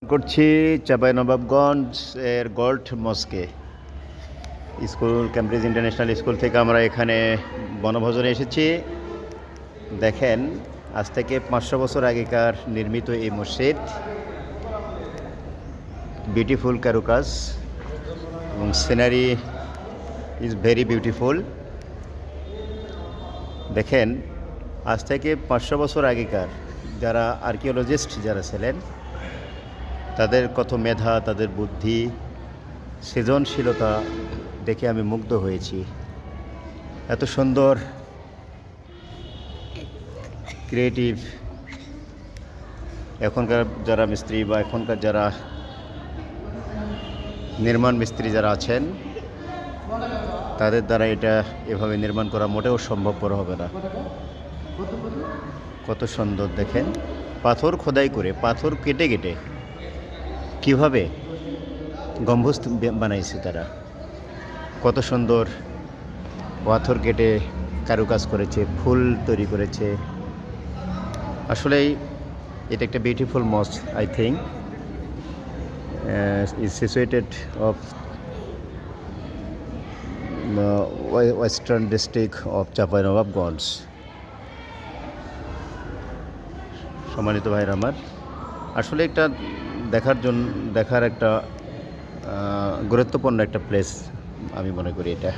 করছি চাঁপাইনবাবগঞ্জ এর গোল্ড মস্কে স্কুল ক্যামব্রিজ ইন্টারন্যাশনাল স্কুল থেকে আমরা এখানে বনভোজনে এসেছি। দেখেন, আজ থেকে 500 বছর আগেকার নির্মিত এই মসজিদ, বিউটিফুল কারুকাজ এবং সিনারি ইজ ভেরি বিউটিফুল। দেখেন, আজ থেকে 500 বছর আগেকার যারা আর্কিওলজিস্ট যারা ছিলেন, তাদের কত মেধা, তাদের বুদ্ধি, সৃজনশীলতা দেখে আমি মুগ্ধ হয়েছি। এত সুন্দর ক্রিয়েটিভ এখনকার যারা মিস্ত্রি বা এখনকার যারা নির্মাণ মিস্ত্রি যারা আছেন, তাদের দ্বারা এটা এভাবে নির্মাণ করা মোটেও সম্ভবপর হবে না। কত সুন্দর দেখেন, পাথর খোদাই করে, পাথর কেটে কেটে কীভাবে গম্বুজ বানাইছে তারা। কত সুন্দর পাথর কেটে কারুকাজ করেছে, ফুল তৈরি করেছে। আসলেই এটা একটা beautiful mosque. I think is situated of western district of Chapainawabganj. সম্মানিত ভাইরা আমার, আসলে একটা দেখার একটা গুরুত্বপূর্ণ একটা প্লেস আমি মনে করি এটা।